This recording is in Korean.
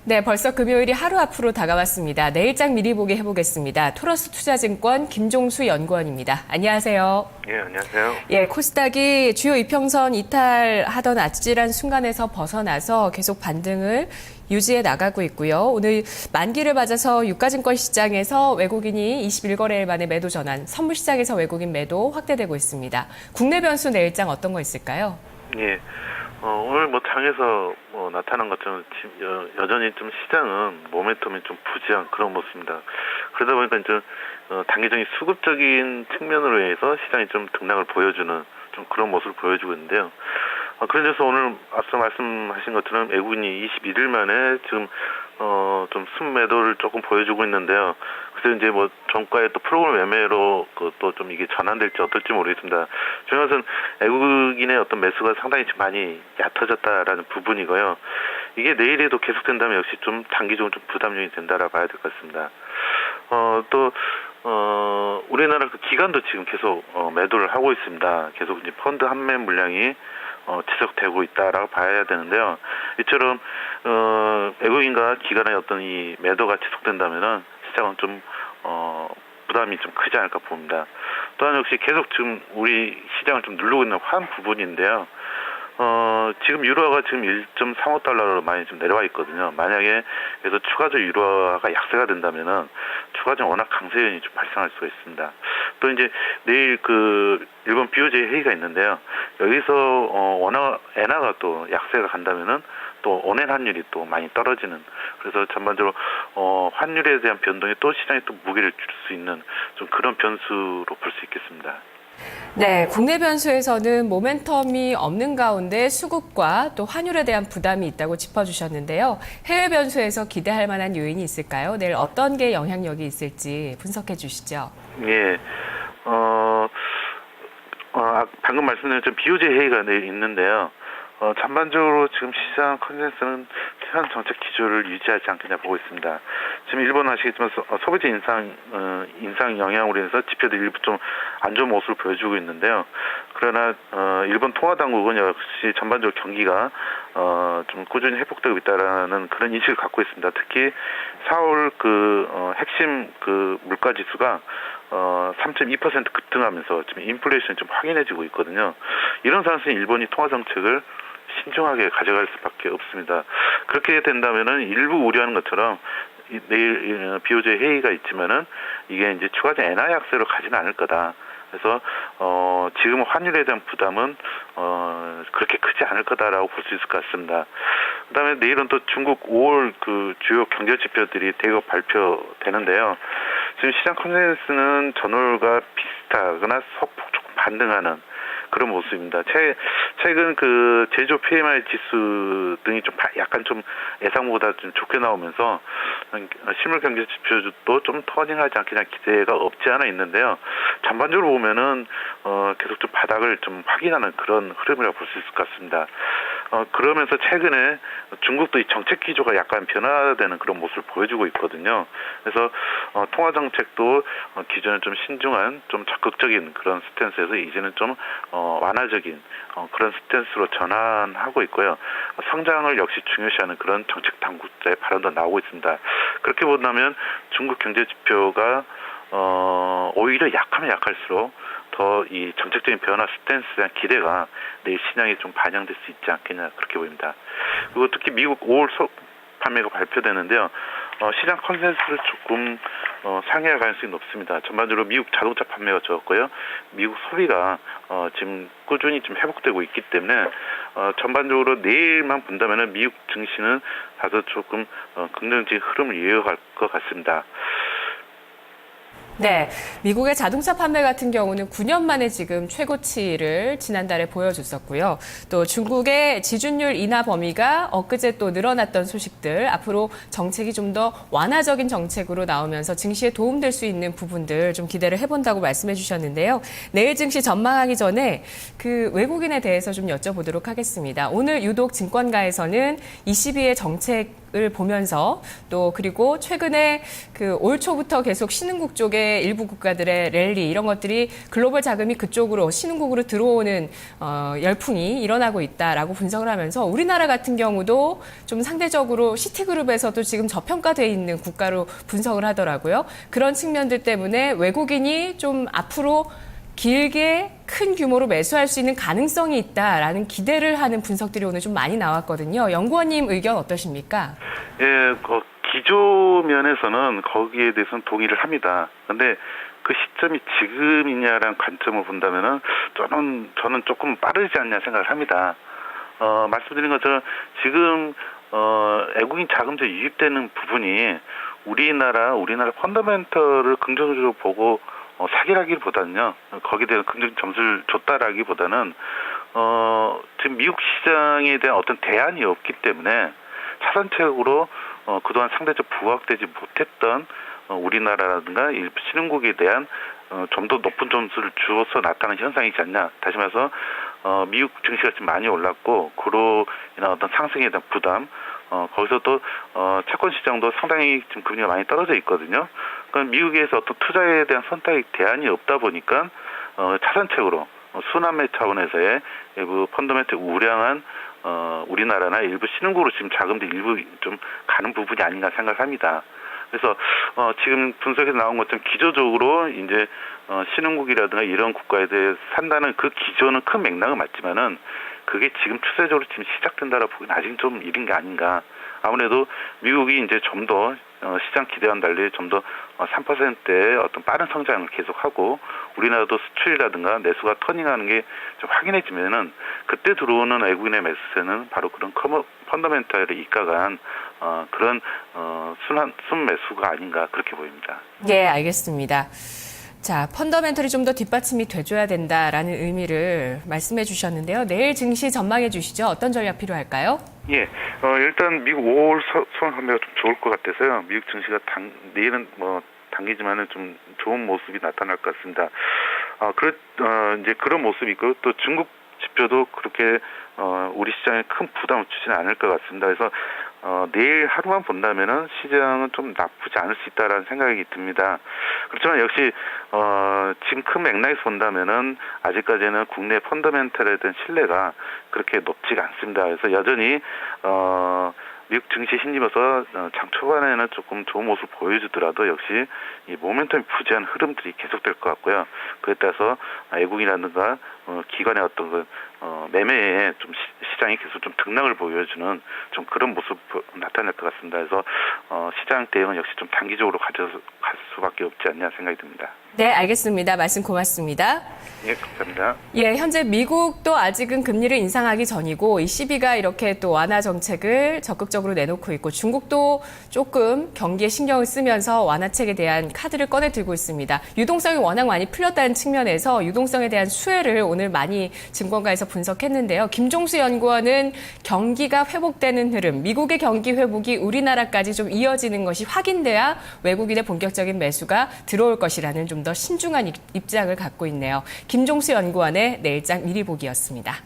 네, 벌써 금요일이 하루 앞으로 다가왔습니다. 내일장 미리 보기 해보겠습니다. 토러스 투자증권 김종수 연구원입니다. 안녕하세요. 예, 안녕하세요. 예, 코스닥이 주요 이평선 이탈하던 아찔한 순간에서 벗어나서 계속 반등을 유지해 나가고 있고요. 오늘 만기를 맞아서 유가증권 시장에서 외국인이 21거래일 만에 매도 전환, 선물 시장에서 외국인 매도 확대되고 있습니다. 국내 변수 내일장 어떤 거 있을까요? 예. 오늘 장에서 나타난 것처럼 여전히 좀 시장은 모멘텀이 좀 부재한 그런 모습입니다. 그러다 보니까 이제 단기적인 수급적인 측면으로 해서 시장이 좀 등락을 보여주는 좀 그런 모습을 보여주고 있는데요. 그래서 오늘 앞서 말씀하신 것처럼 외국인이 21일 만에 지금 좀 순매도를 조금 보여주고 있는데요. 그래서 이제 정가의 또 프로그램 매매로 또 좀 이게 전환될지 어떨지 모르겠습니다. 중요한 것은 외국인의 어떤 매수가 상당히 좀 많이 얕아졌다라는 부분이고요. 이게 내일에도 계속된다면 역시 좀 단기적으로 좀 부담용이 된다라고 봐야 될 것 같습니다. 우리나라 그 기관도 지금 계속 매도를 하고 있습니다. 계속 이제 펀드 환매 물량이 지속되고 있다라고 봐야 되는데요. 이처럼 외국인과 기관의 어떤 이 매도가 지속된다면은 시장은 좀 부담이 좀 크지 않을까 봅니다. 또한 역시 계속 지금 우리 시장을 좀 누르고 있는 환 부분인데요. 지금 유로화가 지금 1.35달러로 많이 좀 내려와 있거든요. 만약에 그래서 추가적 유로화가 약세가 된다면은 추가적 워낙 강세 요인이 좀 발생할 수가 있습니다. 또 이제 내일 그 일본 BOJ 회의가 있는데요. 여기서 워낙 엔화가 또 약세가 간다면은 또 원엔 환율이 또 많이 떨어지는, 그래서 전반적으로 환율에 대한 변동이 또 시장에 또 무게를 줄 수 있는 좀 그런 변수로 볼 수 있겠습니다. 네, 국내 변수에서는 모멘텀이 없는 가운데 수급과 또 환율에 대한 부담이 있다고 짚어주셨는데요. 해외 변수에서 기대할 만한 요인이 있을까요? 내일 어떤 게 영향력이 있을지 분석해 주시죠. 예, 방금 말씀드린 BOJ 회의가 내일 있는데요. 전반적으로 지금 시장 컨센서스는 현 정책 기조를 유지하지 않겠냐 보고 있습니다. 지금 일본은 아시겠지만 소비재 인상 영향으로 인해서 지표들이 일부 좀 안 좋은 모습을 보여주고 있는데요. 그러나 일본 통화당국은 역시 전반적으로 경기가 좀 꾸준히 회복되고 있다라는 그런 인식을 갖고 있습니다. 특히 4월 핵심 물가 지수가 3.2% 급등하면서 지금 인플레이션이 좀 확인해지고 있거든요. 이런 상황에서 일본이 통화 정책을 신중하게 가져갈 수밖에 없습니다. 그렇게 된다면은 일부 우려하는 것처럼 내일 BOJ 회의가 있지만은 이게 이제 추가적 엔화 약세로 가지는 않을 거다. 그래서 지금 환율에 대한 부담은 그렇게 크지 않을 거다라고 볼 수 있을 것 같습니다. 그다음에 내일은 또 중국 5월 주요 경제 지표들이 대거 발표되는데요. 지금 시장 컨센서스는 전월과 비슷하거나 소폭 조금 반등하는 그런 모습입니다. 최근 제조 PMI 지수 등이 좀 약간 좀 예상보다 좀 좋게 나오면서 실물 경제 지표도 좀 터닝하지 않겠냐 기대가 없지 않아 있는데요. 전반적으로 보면은 계속 좀 바닥을 좀 확인하는 그런 흐름이라고 볼 수 있을 것 같습니다. 그러면서 최근에 중국도 이 정책 기조가 약간 변화되는 그런 모습을 보여주고 있거든요. 그래서 통화 정책도 기존에 좀 신중한, 좀 적극적인 그런 스탠스에서 이제는 좀 완화적인 그런 스탠스로 전환하고 있고요. 성장을 역시 중요시하는 그런 정책 당국자의 발언도 나오고 있습니다. 그렇게 본다면 중국 경제 지표가 오히려 약하면 약할수록 더 이 정책적인 변화 스탠스에 대한 기대가 내일 시장에 좀 반영될 수 있지 않겠냐 그렇게 보입니다. 그리고 특히 미국 5월 판매가 발표되는데요. 시장 컨센서스를 조금 상회할 가능성이 높습니다. 전반적으로 미국 자동차 판매가 좋았고요. 미국 소비가 지금 꾸준히 좀 회복되고 있기 때문에 전반적으로 내일만 본다면은 미국 증시는 다소 조금 긍정적인 흐름을 이어갈 것 같습니다. 네, 미국의 자동차 판매 같은 경우는 9년 만에 지금 최고치를 지난달에 보여줬었고요. 또 중국의 지준율 인하 범위가 엊그제 또 늘어났던 소식들, 앞으로 정책이 좀 더 완화적인 정책으로 나오면서 증시에 도움될 수 있는 부분들 좀 기대를 해본다고 말씀해 주셨는데요. 내일 증시 전망하기 전에 외국인에 대해서 좀 여쭤보도록 하겠습니다. 오늘 유독 증권가에서는 ECB의 정책 을 보면서 또 그리고 최근에 그 올 초부터 계속 신흥국 쪽의 일부 국가들의 랠리 이런 것들이 글로벌 자금이 그쪽으로 신흥국으로 들어오는 열풍이 일어나고 있다라고 분석을 하면서 우리나라 같은 경우도 좀 상대적으로 시티그룹에서도 지금 저평가돼 있는 국가로 분석을 하더라고요. 그런 측면들 때문에 외국인이 좀 앞으로 길게 큰 규모로 매수할 수 있는 가능성이 있다라는 기대를 하는 분석들이 오늘 좀 많이 나왔거든요. 연구원님 의견 어떠십니까? 예, 기조 면에서는 거기에 대해서는 동의를 합니다. 근데 그 시점이 지금이냐라는 관점을 본다면은 저는 조금 빠르지 않냐 생각을 합니다. 말씀드린 것처럼 지금 외국인 자금제 유입되는 부분이 우리나라 펀더멘털을 긍정적으로 보고 사기라기보다는요, 거기에 대한 긍정 점수를 줬다라기보다는, 지금 미국 시장에 대한 어떤 대안이 없기 때문에 차선책으로, 그동안 상대적 부각되지 못했던, 우리나라라든가 일부 신흥국에 대한, 좀 더 높은 점수를 주어서 나타나는 현상이지 않냐. 다시 말해서, 미국 증시가 지금 많이 올랐고, 그로 인한 어떤 상승에 대한 부담, 거기서 또, 채권 시장도 상당히 지금 금리가 많이 떨어져 있거든요. 그러니까 미국에서 어떤 투자에 대한 선택 대안이 없다 보니까, 차선책으로, 순환매 차원에서의 일부 펀더멘트 우량한, 우리나라나 일부 신흥국으로 지금 자금들 일부 좀 가는 부분이 아닌가 생각을 합니다. 그래서, 지금 분석에서 나온 것처럼 기조적으로 이제, 신흥국이라든가 이런 국가에 대해 산다는 그 기조는 큰 맥락은 맞지만은, 그게 지금 추세적으로 지금 시작된다라고 보기는 아직 좀 이른 게 아닌가. 아무래도 미국이 이제 좀 더 시장 기대와는 달리 좀 더 3%의 어떤 빠른 성장을 계속하고 우리나라도 수출이라든가 내수가 터닝하는 게 좀 확인해지면은 그때 들어오는 외국인의 매수세는 바로 그런 펀더멘털에 입각한 그런 순매수가 아닌가 그렇게 보입니다. 예, 알겠습니다. 자, 펀더멘털이 좀 더 뒷받침이 돼줘야 된다라는 의미를 말씀해 주셨는데요. 내일 증시 전망해 주시죠. 어떤 전략 필요할까요? 예, 일단 미국 5월 수원 판매가 좀 좋을 것 같아서요. 미국 증시가 내일은 당기지만은 좀 좋은 모습이 나타날 것 같습니다. 이제 그런 모습이 있고 또 중국 지표도 그렇게 우리 시장에 큰 부담을 주지는 않을 것 같습니다. 그래서 내일 하루만 본다면은 시장은 좀 나쁘지 않을 수 있다라는 생각이 듭니다. 그렇지만 역시 지금 큰 맥락에서 본다면은 아직까지는 국내 펀더멘털에 대한 신뢰가 그렇게 높지가 않습니다. 그래서 여전히 미국 증시 힘입어서 장 초반에는 조금 좋은 모습을 보여주더라도 역시 이 모멘텀이 부재한 흐름들이 계속될 것 같고요. 그에 따라서 외국이라든가 기관의 어떤 매매에 좀 시장이 계속 좀 등락을 보여주는 좀 그런 모습 나타날 것 같습니다. 그래서 시장 대응은 역시 좀 단기적으로 갈 수밖에 없지 않냐 생각이 듭니다. 네, 알겠습니다. 말씀 고맙습니다. 예, 감사합니다. 예, 현재 미국도 아직은 금리를 인상하기 전이고 ECB가 이렇게 또 완화 정책을 적극적으로 내놓고 있고 중국도 조금 경기에 신경을 쓰면서 완화책에 대한 카드를 꺼내 들고 있습니다. 유동성이 워낙 많이 풀렸다는 측면에서 유동성에 대한 수혜를 오늘 많이 증권가에서 분석했는데요. 김종수 연구원은 경기가 회복되는 흐름, 미국의 경기 회복이 우리나라까지 좀 이어지는 것이 확인돼야 외국인의 본격적인 매수가 들어올 것이라는 좀 더 신중한 입장을 갖고 있네요. 김종수 연구원의 내일장 미리 보기였습니다.